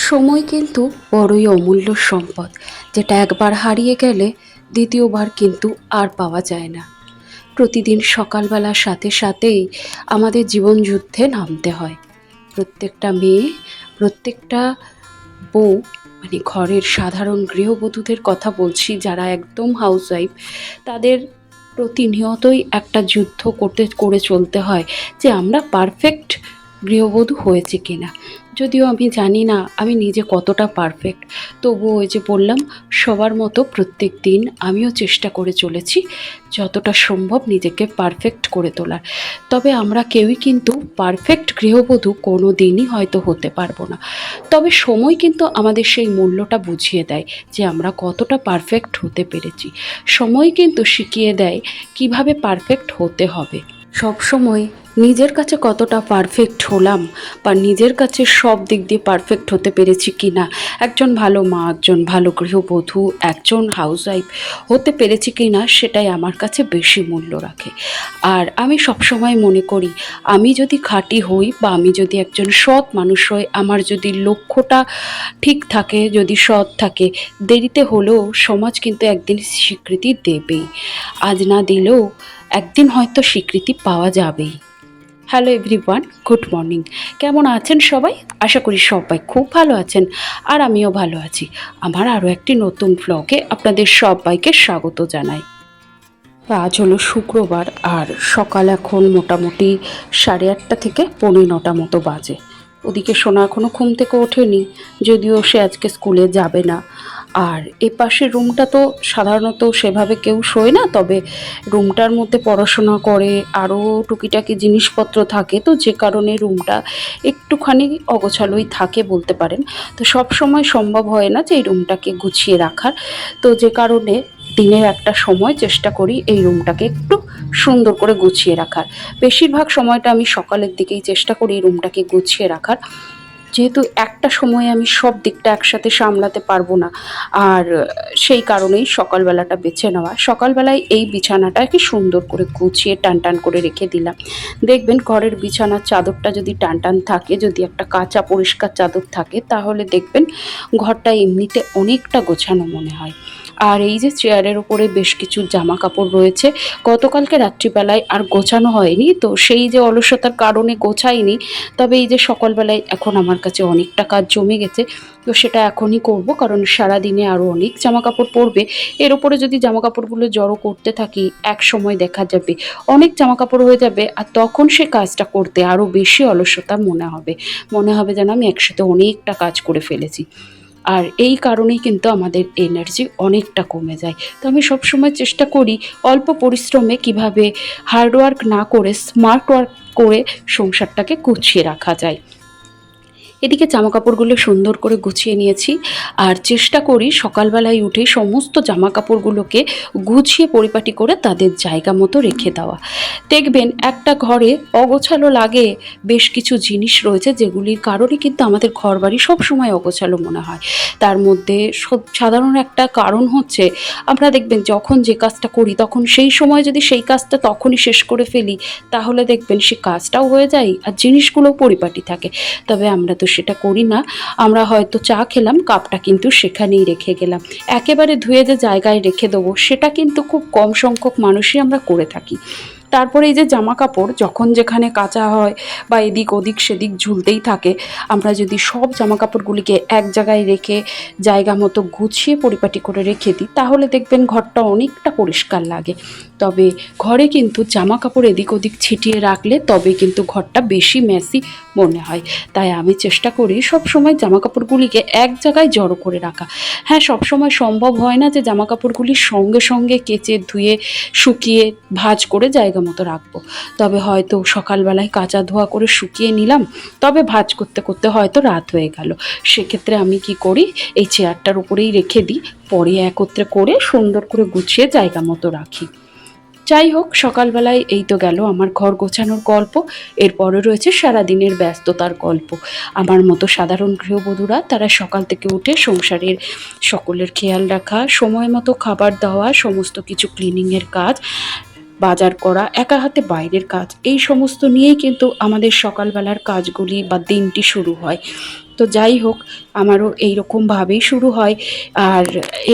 সময় কিন্তু বড়ই অমূল্য সম্পদ, যেটা একবার হারিয়ে গেলে দ্বিতীয়বার কিন্তু আর পাওয়া যায় না। প্রতিদিন সকালবেলার সাথে সাথেই আমাদের জীবন যুদ্ধে নামতে হয়। প্রত্যেকটা মেয়ে, প্রত্যেকটা বউ, মানে ঘরের সাধারণ গৃহবধূদের কথা বলছি, যারা একদম হাউসওয়াইফ, তাদের প্রতিনিয়তই একটা যুদ্ধ করে চলতে হয় যে আমরা পারফেক্ট গৃহবধূ হয়েছে কিনা। যদিও আমি জানি না আমি নিজে কতটা পারফেক্ট, তবুও ওই যে বললাম, সবার মতো প্রত্যেক দিন আমিও চেষ্টা করে চলেছি যতটা সম্ভব নিজেকে পারফেক্ট করে তোলার। তবে আমরা কেউই কিন্তু পারফেক্ট গৃহবধূ কোনো দিনই হয়তো হতে পারবো না। তবে সময় কিন্তু আমাদের সেই মূল্যটা বুঝিয়ে দেয় যে আমরা কতটা পারফেক্ট হতে পেরেছি। সময় কিন্তু শিখিয়ে দেয় কিভাবে পারফেক্ট হতে হবে। সব সময় নিজের কাছে কতটা পারফেক্ট হলাম বা নিজের কাছে সব দিক দিয়ে পারফেক্ট হতে পেরেছি কি না, একজন ভালো মা, একজন ভালো গৃহবধূ, একজন হাউসওয়াইফ হতে পেরেছি কি না, সেটাই আমার কাছে বেশি মূল্য রাখে। আর আমি সবসময় মনে করি, আমি যদি খাঁটি হই বা আমি যদি একজন সৎ মানুষ হই, আমার যদি লক্ষ্যটা ঠিক থাকে, যদি সৎ থাকে, দেরিতে হলেও সমাজ কিন্তু একদিন স্বীকৃতি দেবেই। আজ না দিলেও একদিন হয়তো স্বীকৃতি পাওয়া যাবেই। Hello everyone, good morning. কেমন আছেন সবাই? আশা করি সবাই খুব ভালো আছেন, আর আমিও ভালো আছি। আমার আরও একটি নতুন ব্লগে আপনাদের সবাইকে স্বাগত জানাই। আজ হলো শুক্রবার, আর সকাল এখন মোটামুটি 8:30 থেকে 9:45 মতো বাজে। ওদিকে সোনা এখনও ঘুম থেকে ওঠেনি, যদিও সে আজকে স্কুলে যাবে না। আর এ পাশের রুমটা তো সাধারণত সেভাবে কেউ শোয় না, তবে রুমটার মধ্যে পড়াশোনা করে, আরও টুকিটাকি জিনিসপত্র থাকে, তো যে কারণে রুমটা একটুখানি অগোছালোই থাকে বলতে পারেন। তো সব সময় সম্ভব হয় না যে এই রুমটাকে গুছিয়ে রাখার, তো যে কারণে দিনের একটা সময় চেষ্টা করি এই রুমটাকে একটু সুন্দর করে গুছিয়ে রাখার। বেশিরভাগ সময়টা আমি সকালের দিকেই চেষ্টা করি এই রুমটাকে গুছিয়ে রাখার, যেহেতু একটা সময়ে আমি সব দিকটা একসাথে সামলাতে পারবো না। আর সেই কারণেই সকালবেলাটা বেছে নেওয়া। সকালবেলায় এই বিছানাটাকে সুন্দর করে গুছিয়ে টান টান করে রেখে দিলাম। দেখবেন ঘরের বিছানার চাদরটা যদি টান টান থাকে, যদি একটা কাঁচা পরিষ্কার চাদর থাকে, তাহলে দেখবেন ঘরটা এমনিতে অনেকটা গোছানো মনে হয়। আর এই যে চেয়ারের উপরে বেশ কিছু জামা কাপড় রয়েছে, গতকালকে রাত্রিবেলায় আর গোছানো হয়নি, তো সেই যে অলসতার কারণে গোছাইনি। তবে এই যে সকালবেলায় এখন আমার কাছে অনেকটা কাজ জমে গেছে, তো সেটা এখনই করব, কারণ সারাদিনে আরও অনেক জামা কাপড় পরবে। এর উপরে যদি জামা কাপড়গুলো জড়ো করতে থাকি, এক সময় দেখা যাবে অনেক জামা কাপড় হয়ে যাবে, আর তখন সে কাজটা করতে আরও বেশি অলসতা মনে হবে যেন আমি একসাথে অনেকটা কাজ করে ফেলেছি। আর এই কারণেই কিন্তু আমাদের এনার্জি অনেকটা কমে যায়। তো আমি সবসময় চেষ্টা করি অল্প পরিশ্রমে কিভাবে হার্ডওয়ার্ক না করে স্মার্ট ওয়ার্ক করে সংসারটাকে গুছিয়ে রাখা যায়। এদিকে জামা কাপড়গুলো সুন্দর করে গুছিয়ে নিয়েছি, আর চেষ্টা করি সকালবেলায় উঠে সমস্ত জামা কাপড়গুলোকে গুছিয়ে পরিপাটি করে তাদের জায়গা মতো রেখে দেওয়া। দেখবেন একটা ঘরে অগোছালো লাগে, বেশ কিছু জিনিস রয়েছে যেগুলির কারণে কিন্তু আমাদের ঘর বাড়ি সবসময় অগোছালো মনে হয়। তার মধ্যে সাধারণ একটা কারণ হচ্ছে, আমরা দেখবেন যখন যে কাজটা করি তখন সেই সময় যদি সেই কাজটা তখনই শেষ করে ফেলি, তাহলে দেখবেন সে কাজটাও হয়ে যায় আর জিনিসগুলোও পরিপাটি থাকে। তবে আমরা তো সেটা করি না। আমরা হয়তো চা খেলাম, কাপটা কিন্তু সেখানেই রেখে গেলাম, একেবারে ধুয়ে যে জায়গায় রেখে দেবো সেটা কিন্তু খুব কম সংখ্যক মানুষই আমরা করে থাকি। তারপরে এই যে জামা কাপড় যখন যেখানে কাচা হয় বা এদিক ওদিক সেদিক ঝুলতেই থাকে, আমরা যদি সব জামা কাপড়গুলিকে এক জায়গায় রেখে জায়গা মতো গুছিয়ে পরিপাটি করে রেখে দিই, তাহলে দেখবেন ঘরটা অনেকটা পরিষ্কার লাগে। তবে ঘরে কিন্তু জামা কাপড় এদিক ওদিক ছিটিয়ে রাখলে তবে কিন্তু ঘরটা বেশি মেসি মনে হয়। তাই আমি চেষ্টা করি সব সময় জামা কাপড়গুলিকে এক জায়গায় জড়ো করে রাখা। হ্যাঁ, সব সময় সম্ভব হয় না যে জামা কাপড়গুলি সঙ্গে সঙ্গে কেচে ধুয়ে শুকিয়ে ভাঁজ করে জায়গা মতো রাখবো। তবে হয়তো সকালবেলায় কাচা ধোয়া করে শুকিয়ে নিলাম, তবে ভাঁজ করতে করতে হয়তো রাত হয়ে গেল। সেক্ষেত্রে আমি কি করি, এই চেয়ারটার উপরেই রেখে দিই, পরে একত্রে করে সুন্দর করে গুছিয়ে জায়গা মতো রাখি। যাই হোক, সকালবেলায় এই তো গেল আমার ঘর গোছানোর গল্প। এরপরে রয়েছে সারাদিনের ব্যস্ততার গল্প। আমার মতো সাধারণ গৃহবধূরা তারা সকাল থেকে উঠে সংসারের সকলের খেয়াল রাখা, সময় মতো খাবার দেওয়া, সমস্ত কিছু ক্লিনিংয়ের কাজ, বাজার করা, একা হাতে বাইরের কাজ, এই সমস্ত নিয়েই কিন্তু আমাদের সকালবেলার কাজগুলি বা দিনটি শুরু হয়। তো যাই হোক, আমারও এইরকমভাবেই শুরু হয়। আর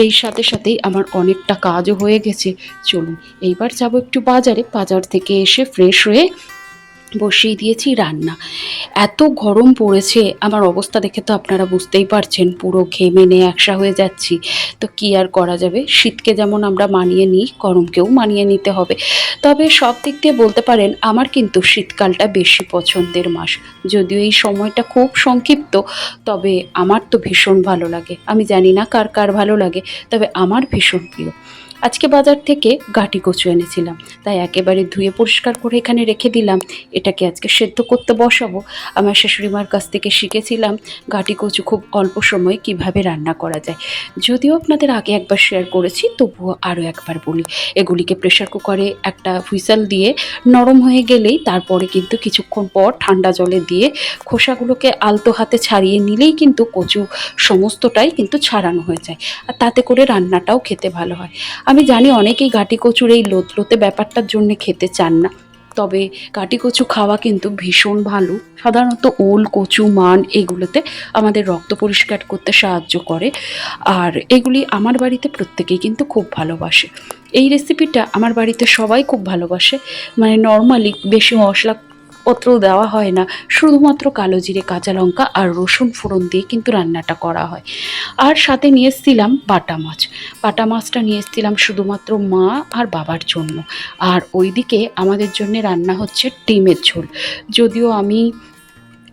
এই সাথে সাথেই আমার অনেকটা কাজও হয়ে গেছে। চলুন এইবার যাব একটু বাজারে, বাজার থেকে এসে ফ্রেশ হয়ে বসিয়ে দিয়েছি রান্না। এত গরম পড়েছে, আমার অবস্থা দেখে তো আপনারা বুঝতেই পারছেন, পুরো ঘেমে নিয়ে একসা হয়ে যাচ্ছি। তো কি আর করা যাবে, শীতকে যেমন আমরা মানিয়ে নিই, গরমকেও মানিয়ে নিতে হবে। তবে সব দিক দিয়ে বলতে পারেন আমার কিন্তু শীতকালটা বেশি পছন্দের মাস। যদিও এই সময়টা খুব সংক্ষিপ্ত, তবে আমার তো ভীষণ ভালো লাগে। আমি জানি না কার কার ভালো লাগে, তবে আমার ভীষণ প্রিয়। আজকে বাজার থেকে গাঁটি কচু এনেছিলাম, তাই একেবারে ধুয়ে পরিষ্কার করে এখানে রেখে দিলাম। এটাকে আজকে সেদ্ধ করতে বসাবো। আমার শাশুড়িমার কাছ থেকে শিখেছিলাম গাঁটি কচু খুব অল্প সময়ে কিভাবে রান্না করা যায়। যদিও আপনাদের আগে একবার শেয়ার করেছি, তবুও আরও একবার বলি। এগুলিকে প্রেশার কুকারে একটা হুইসেল দিয়ে নরম হয়ে গেলেই তারপরে কিন্তু কিছুক্ষণ পর ঠান্ডা জলে দিয়ে খোসাগুলোকে আলতো হাতে ছাড়িয়ে নিলেই কিন্তু কচু সমস্তটাই কিন্তু ছাড়ানো হয়ে যায়। আর তাতে করে রান্নাটাও খেতে ভালো হয়। আমি জানি অনেকেই গাঁটি কচুর এই লোতলোতে ব্যাপারটার জন্য খেতে চান না, তবে গাঁটি কচু খাওয়া কিন্তু ভীষণ ভালো। সাধারণত ওল, কচু, মান এগুলোতে আমাদের রক্ত পরিষ্কার করতে সাহায্য করে। আর এগুলি আমার বাড়িতে প্রত্যেকেই কিন্তু খুব ভালোবাসে। এই রেসিপিটা আমার বাড়িতে সবাই খুব ভালোবাসে। মানে নর্মালি বেশি মশলাপত্র দেওয়া হয় না, শুধুমাত্র কালো জিরে, কাঁচা লঙ্কা আর রসুন ফোড়ন দিয়ে কিন্তু রান্নাটা করা হয়। আর সাথে নিয়ে এসেছিলাম বাটা মাছ। বাটা মাছটা নিয়ে এসেছিলাম শুধুমাত্র মা আর বাবার জন্য। আর ওইদিকে আমাদের জন্য রান্না হচ্ছে ডিমের ঝোল। যদিও আমি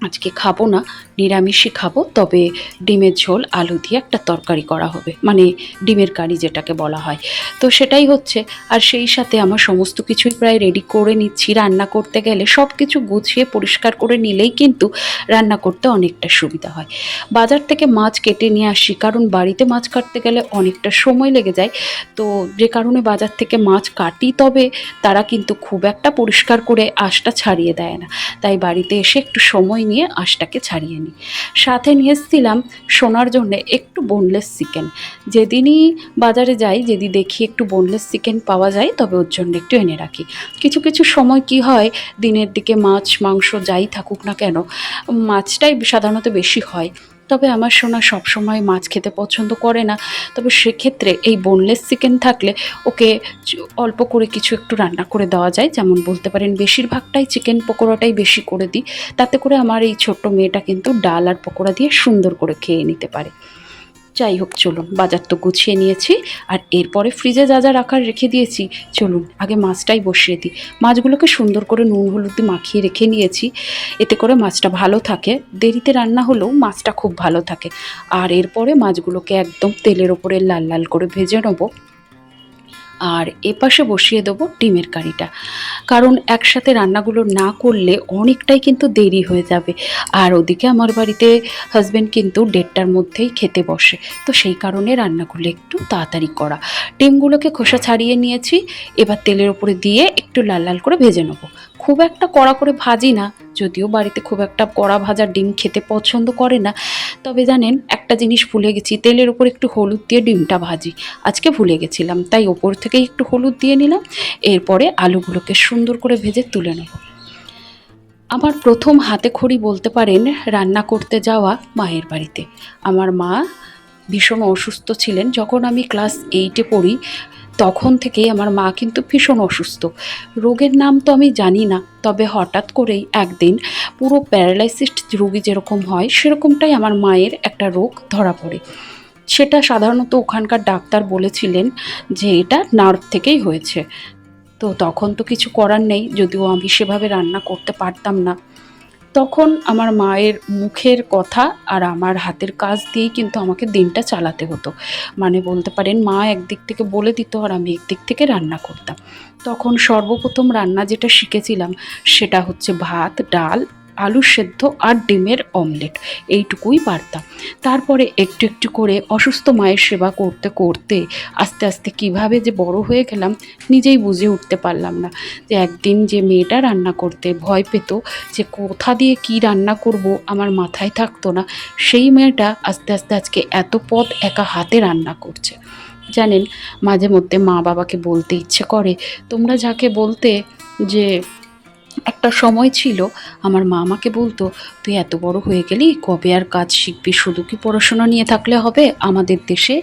আজকে খাবো না, নিরামিষই খাবো, তবে ডিমের ঝোল আলু দিয়ে একটা তরকারি করা হবে, মানে ডিমের কারি যেটাকে বলা হয়। তো সেটাই হচ্ছে। আর সেই সাথে আমার সমস্ত কিছুই প্রায় রেডি করে নিচ্ছি। রান্না করতে গেলে সব কিছু গুছিয়ে পরিষ্কার করে নিলেই কিন্তু রান্না করতে অনেকটা সুবিধা হয়। বাজার থেকে মাছ কেটে নিয়ে আসি, কারণ বাড়িতে মাছ কাটতে গেলে অনেকটা সময় লেগে যায়। তো যে কারণে বাজার থেকে মাছ কাটি, তবে তারা কিন্তু খুব একটা পরিষ্কার করে আঁশটা ছাড়িয়ে দেয় না। তাই বাড়িতে এসে একটু সময় নিয়ে আঁশটাকে ছাড়িয়ে নিই। সাথে নিয়ে এসেছিলাম সোনার জন্য একটু বোনলেস চিকেন। যেদিনই বাজারে যাই, যদি দেখি একটু বোনলেস চিকেন পাওয়া যায়, তবে ওর জন্য একটু এনে রাখি। কিছু কিছু সময় কি হয়, দিনের দিকে মাছ মাংস যাই থাকুক না কেন, মাছটাই সাধারণত বেশি হয়। তবে আমার সোনা সবসময় মাছ খেতে পছন্দ করে না। তবে সেক্ষেত্রে এই বোনলেস চিকেন থাকলে ওকে অল্প করে কিছু একটু রান্না করে দেওয়া যায়। যেমন বলতে পারেন বেশিরভাগটাই চিকেন পকোড়াটাই বেশি করে দিই। তাতে করে আমার এই ছোট্ট মেয়েটা কিন্তু ডাল আর পকোড়া দিয়ে সুন্দর করে খেয়ে নিতে পারে। যাই হোক, চলুন, বাজার তো গুছিয়ে নিয়েছি। আর এরপরে ফ্রিজে যা যা রাখার রেখে দিয়েছি, চলুন আগে মাছটাই বসিয়ে দিই। মাছগুলোকে সুন্দর করে নুন হলুদ দিয়ে মাখিয়ে রেখে নিয়েছি। এতে করে মাছটা ভালো থাকে, দেরিতে রান্না হলেও মাছটা খুব ভালো থাকে। আর এরপরে মাছগুলোকে একদম তেলের ওপরে লাল লাল করে ভেজে নেবো। আর এপাশে বসিয়ে দেবো ডিমের কারিটা, কারণ একসাথে রান্নাগুলো না করলে অনেকটাই কিন্তু দেরি হয়ে যাবে। আর ওদিকে আমার বাড়িতে হাজব্যান্ড কিন্তু 1:30টার মধ্যেই খেতে বসে, তো সেই কারণে রান্নাগুলো একটু তাড়াতাড়ি করা। ডিমগুলোকে খোসা ছাড়িয়ে নিয়েছি, এবার তেলের উপরে দিয়ে একটু লাল লাল করে ভেজে নেবো। খুব একটা কড়া করে ভাজি না, যদিও বাড়িতে খুব একটা কড়া ভাজা ডিম খেতে পছন্দ করে না। তবে জানেন, একটা জিনিস ভুলে গেছি, তেলের উপর একটু হলুদ দিয়ে ডিমটা ভাজি। আজকে ভুলে গেছিলাম, তাই ওপর থেকেই একটু হলুদ দিয়ে নিলাম। এরপরে আলুগুলোকে সুন্দর করে ভেজে তুলে নেব। আমার প্রথম হাতে খড়ি বলতে পারেন রান্না করতে যাওয়া মায়ের বাড়িতে। আমার মা ভীষণ অসুস্থ ছিলেন যখন আমি ক্লাস 8-এ পড়ি। তখন থেকেই আমার মা কিন্তু ভীষণ অসুস্থ। রোগের নাম তো আমি জানি না, তবে হঠাৎ করেই একদিন পুরো প্যারালাইসিস রোগী যেরকম হয় সেরকমটাই আমার মায়ের একটা রোগ ধরা পড়ে। সেটা সাধারণত ওখানকার ডাক্তার বলেছিলেন যে এটা নার্ভ থেকেই হয়েছে। তো তখন তো কিছু করার নেই, যদিও আমি সেভাবে রান্না করতে পারতাম না। তখন আমার মায়ের মুখের কথা আর আমার হাতের কাজ দিয়েই কিন্তু আমাকে দিনটা চালাতে হতো। মানে বলতে পারেন মা একদিক থেকে বলে দিত আর আমি একদিক থেকে রান্না করতাম। তখন সর্বপ্রথম রান্না যেটা শিখেছিলাম সেটা হচ্ছে ভাত, ডাল, আলু সেদ্ধ আর ডিমের অমলেট, এইটুকুই পারতাম। তারপরে একটু একটু করে অসুস্থ মায়ের সেবা করতে করতে আস্তে আস্তে কীভাবে যে বড় হয়ে গেলাম নিজেই বুঝে উঠতে পারলাম না। যে একদিন যে মেয়েটা রান্না করতে ভয় পেত, যে কোথা দিয়ে কি রান্না করব আমার মাথায় থাকতো না, সেই মেয়েটা আস্তে আস্তে আজকে এত পদ একা হাতে রান্না করছে। জানেন, মাঝে মধ্যে মা বাবাকে বলতে ইচ্ছে করে, তোমরা যাকে বলতে যে একটা সময় ছিল আমার মা আমাকে বলতো, তুই এত বড় হয়ে গেলি, কবে আর কাজ শিখবি? শুধু কি পড়াশোনা নিয়ে থাকলে হবে? আমাদের দেশে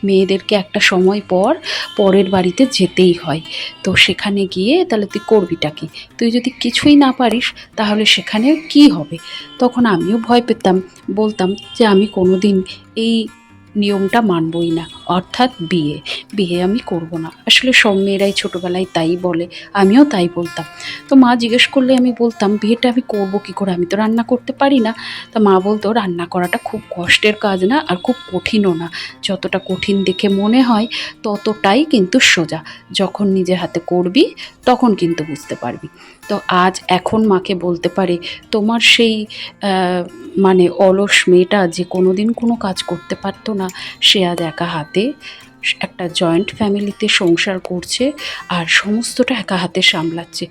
মেয়েদেরকে একটা সময় পর পরের বাড়িতে যেতেই হয়। তো সেখানে গিয়ে তাহলে তুই করবিটা কি? তুই যদি কিছুই না পারিস তাহলে সেখানে কি হবে? তখন আমিও ভয় পেতাম, বলতাম যে আমি কোনো দিন এই নিয়মটা মানবই না, অর্থাৎ বিয়ে বিয়ে আমি করব না। আসলে সব মেয়েরাই ছোটোবেলায় তাই বলে, আমিও তাই বলতাম। তো মা জিজ্ঞেস করলে আমি বলতাম, বিয়েটা আমি করব কী করে, আমি তো রান্না করতে পারি না। তা মা বলতো, রান্না করাটা খুব কষ্টের কাজ না, আর খুব কঠিনও না। যতটা কঠিন দেখে মনে হয় ততটাই কিন্তু সোজা। যখন নিজে হাতে করবি তখন কিন্তু বুঝতে পারবি। তো আজ এখন মাকে বলতে পারে, তোমার সেই মানে অলস মেয়েটা যে কোনো দিন কোনো কাজ করতে পারতো না, সে আজ একা হাতে একটা জয়েন্ট ফ্যামিলিতে সংসার করছে আর সমস্তটা একা হাতে সামলাচ্ছে।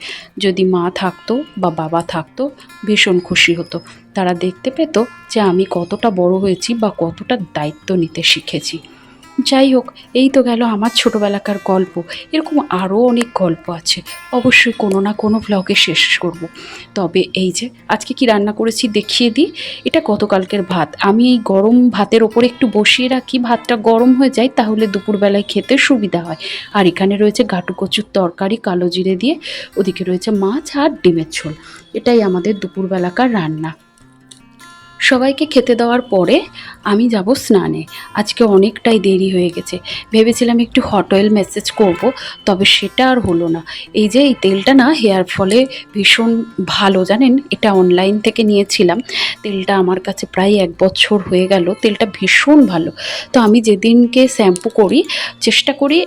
যদি মা থাকতো বা বাবা থাকতো ভীষণ খুশি হতো, তারা দেখতে পেত যে আমি কতটা বড় হয়েছি বা কতটা দায়িত্ব নিতে শিখেছি। যাই হোক, এই তো গেল আমার ছোটোবেলাকার গল্প। এরকম আরও অনেক গল্প আছে, অবশ্যই কোনো না কোনো ভ্লগে শেষ করব। তবে এই যে আজকে কি রান্না করেছি দেখিয়ে দিই। এটা গতকালকের ভাত, আমি এই গরম ভাতের ওপরে একটু বসিয়ে রাখি, ভাতটা গরম হয়ে যায়, তাহলে দুপুরবেলায় খেতে সুবিধা হয়। আর এখানে রয়েছে ঘাটু কচুর তরকারি কালো জিরে দিয়ে, ওদিকে রয়েছে মাছ আর ডিমের ঝোল। এটাই আমাদের দুপুরবেলাকার রান্না। সবাইকে খেতে দেওয়ার পরে আমি যাব স্নানে। আজকে অনেকটাই দেরি হয়ে গেছে। ভেবেছিলাম একটু হট অয়েল ম্যাসেজ করব, তবে সেটা আর হলো না। এই যে এই তেলটা না হেয়ার ফলে ভীষণ ভালো, জানেন? এটা অনলাইন থেকে নিয়েছিলাম। তেলটা আমার কাছে প্রায় 1 বছর হয়ে গেল। তেলটা ভীষণ ভালো। তো আমি যেদিনকে শ্যাম্পু করি চেষ্টা করি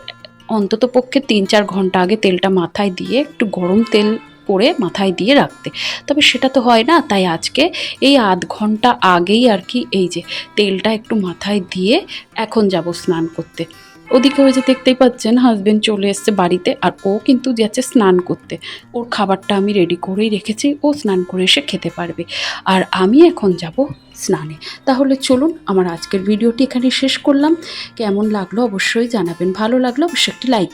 অন্ততপক্ষে 3-4 ঘন্টা আগে তেলটা মাথায় দিয়ে একটু গরম তেল করে মাথায় দিয়ে রাখতে। তবে সেটা তো হয় না, তাই আজকে এই আধ ঘন্টা আগেই আর কি এই যে তেলটা একটু মাথায় দিয়ে এখন যাব স্নান করতে। ওদিকে ওই যে দেখতেই পাচ্ছেন হাজবেন্ড চলে এসছে বাড়িতে, আর ও কিন্তু যাচ্ছে স্নান করতে। ওর খাবারটা আমি রেডি করেই রেখেছি, ও স্নান করে এসে খেতে পারবে। আর আমি এখন যাব স্নানে। তাহলে চলুন, আমার আজকের ভিডিওটি এখানে শেষ করলাম। কেমন লাগলো অবশ্যই জানাবেন, ভালো লাগলো অবশ্যই একটি লাইক